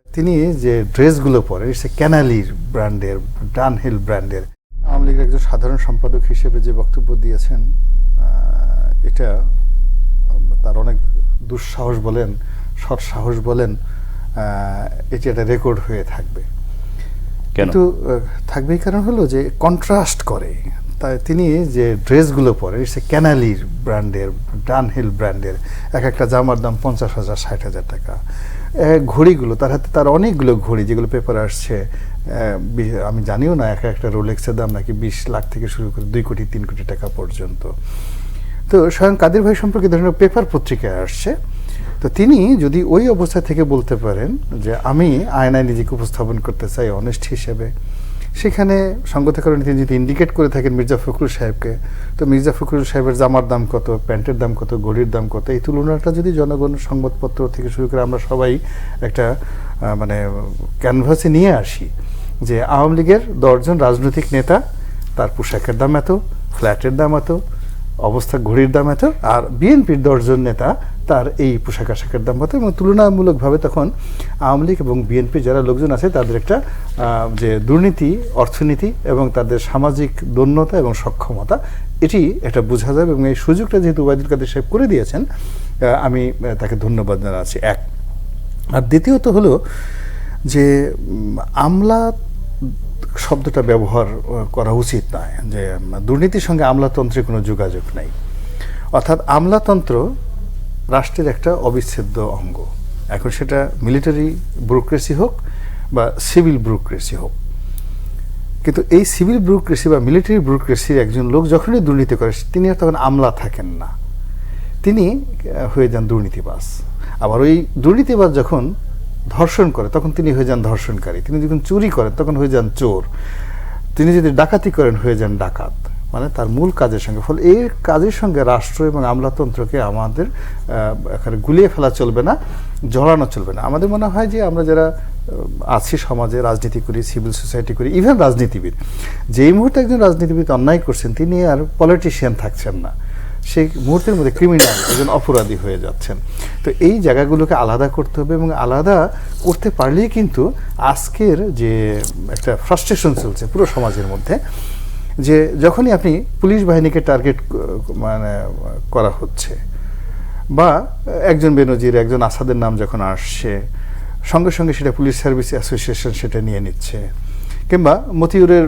তিনি যে ড্রেসগুলো পরে সে ক্যানালির ব্র্যান্ডের, ডানহিল ব্র্যান্ডের। আওয়ামী লীগের একজন সাধারণ সম্পাদক হিসেবে যে বক্তব্য দিয়েছেন, এটা তার অনেক দুঃসাহস বলেন, সৎ সাহস বলেন, এটি একটা রেকর্ড হয়ে থাকবে। কিন্তু থাকবে এই কারণ হলো যে কন্ট্রাস্ট করে। তাই তিনি যে ড্রেসগুলো পরে সে ক্যানালির ব্র্যান্ডের, ডানহিল ব্র্যান্ডের, এক একটা জামার দাম 50,000 60,000 টাকা। ঘড়িগুলো তার হাতে, তার অনেকগুলো ঘড়ি যেগুলো পেপারে আসছে, আমি জানিও না এক একটা রোলেক্সের দাম নাকি 20 লাখ থেকে শুরু করে 2 কোটি 3 কোটি টাকা পর্যন্ত। তো স্বয়ং কাদের ভাই সম্পর্কে ধরনের পেপার পত্রিকায় আসছে। তো তিনি যদি ওই অবস্থা থেকে বলতে পারেন যে আমি আয়নায় নিজেকে উপস্থাপন করতে চাই অনেস্ট হিসেবে, সেখানে সঙ্গত কারণে তিনি যদি ইন্ডিকেট করে থাকেন মির্জা ফখরুল সাহেবকে, তো মির্জা ফখরুল সাহেবের জামার দাম কত, প্যান্টের দাম কত, ঘড়ির দাম কত, এই তুলনাটা যদি জনগণ সংবাদপত্র থেকে শুরু করে আমরা সবাই একটা মানে ক্যানভাসে নিয়ে আসি যে আওয়ামী লীগের 10 জন রাজনৈতিক নেতা, তার পোশাকের দাম এত, ফ্ল্যাটের দাম এত, অবস্থা ঘড়ির দাম এত, আর বিএনপির 10 জন নেতা তার এই পোশাক আশাকের দাম কত, এবং তুলনামূলকভাবে তখন আওয়ামী লীগ এবং বিএনপি যারা লোকজন আছে তাদের একটা যে দুর্নীতি, অর্থনীতি এবং তাদের সামাজিক দন্যতা এবং সক্ষমতা, এটি এটা বোঝা যাবে। এবং এই সুযোগটা যেহেতু ওবায়দুল কাদের সাহেব করে দিয়েছেন, আমি তাকে ধন্যবাদ জানাচ্ছি। এক আর দ্বিতীয়ত হলো যে আমলা শব্দটা ব্যবহার করা উচিত নয়, যে দুর্নীতির সঙ্গে আমলাতন্ত্রের কোনো যোগাযোগ নাই। অর্থাৎ আমলাতন্ত্র রাষ্ট্রের একটা অবিচ্ছেদ্য অঙ্গ, এখন সেটা মিলিটারি ব্যুরোক্রেসি হোক বা সিভিল ব্যুরোক্রেসি হোক। কিন্তু এই সিভিল ব্যুরোক্রেসি বা মিলিটারি ব্যুরোক্রেসির একজন লোক যখনই দুর্নীতি করে তিনি আর তখন আমলা থাকেন না, তিনি হয়ে যান দুর্নীতিবাজ। আবার ওই দুর্নীতিবাজ যখন ধর্ষণ করে তখন তিনি হয়ে যান ধর্ষণকারী, তিনি যখন চুরি করেন তখন হয়ে যান চোর, তিনি যদি ডাকাতি করেন হয়ে যান ডাকাত, মানে তার মূল কাজের সঙ্গে। ফলে এই কাজের সঙ্গে রাষ্ট্র এবং আমলাতন্ত্রকে আমাদের এখানে গুলিয়ে ফেলা চলবে না, জড়ানো চলবে না। আমাদের মনে হয় যে আমরা যারা আছি সমাজে, রাজনীতি করি, সিভিল সোসাইটি করি, ইভেন রাজনীতিবিদ, যেই মুহূর্তে একজন রাজনীতিবিদ অন্যায় করছেন তিনি আর পলিটিশিয়ান থাকছেন না, সেই মুহূর্তের মধ্যে ক্রিমিনাল, একজন অপরাধী হয়ে যাচ্ছেন। তো এই জায়গাগুলোকে আলাদা করতে হবে, এবং আলাদা করতে পারলেই কিন্তু আজকের যে একটা ফ্রাস্ট্রেশন চলছে পুরো সমাজের মধ্যে, যে যখনই আপনি পুলিশ বাহিনীকে টার্গেট মানে করা হচ্ছে, বা একজন বেনজির, একজন আসাদের নাম যখন আসছে, সঙ্গে সঙ্গে সেটা পুলিশ সার্ভিস অ্যাসোসিয়েশন সেটা নিয়ে নিচ্ছে, কিংবা মতিউরের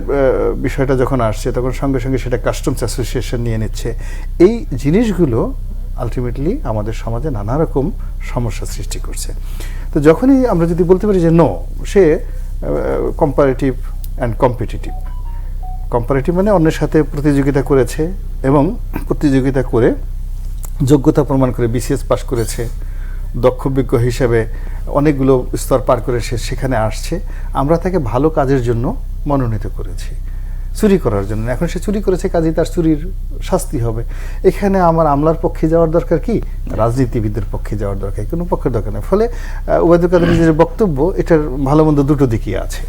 বিষয়টা যখন আসছে তখন সঙ্গে সঙ্গে সেটা কাস্টমস অ্যাসোসিয়েশন নিয়ে নিচ্ছে। এই জিনিসগুলো আলটিমেটলি আমাদের সমাজে নানা রকম সমস্যা সৃষ্টি করছে। তো যখনই আমরা যদি বলতে পারি যে নো, সে কম্পারেটিভ অ্যান্ড কম্পিটিটিভ, কম্পারেটিভ মানে অন্যের সাথে প্রতিযোগিতা করেছে এবং প্রতিযোগিতা করে যোগ্যতা প্রমাণ করে বিসিএস পাস করেছে, দক্ষ বিজ্ঞ হিসেবে অনেকগুলো স্তর পার করে সে সেখানে আসছে, আমরা তাকে ভালো কাজের জন্য মনোনীত করেছি, চুরি করার জন্য। এখন সে চুরি করেছে, কাজেই তার চুরির শাস্তি হবে। এখানে আমার আমলার পক্ষে যাওয়ার দরকার কি, রাজনীতিবিদদের পক্ষে যাওয়ার দরকার, কোনো পক্ষের দরকার নেই। ফলে ওবায়দুল কাদের নিজের বক্তব্য, এটার ভালো মন্দ দুটো দিকই আছে।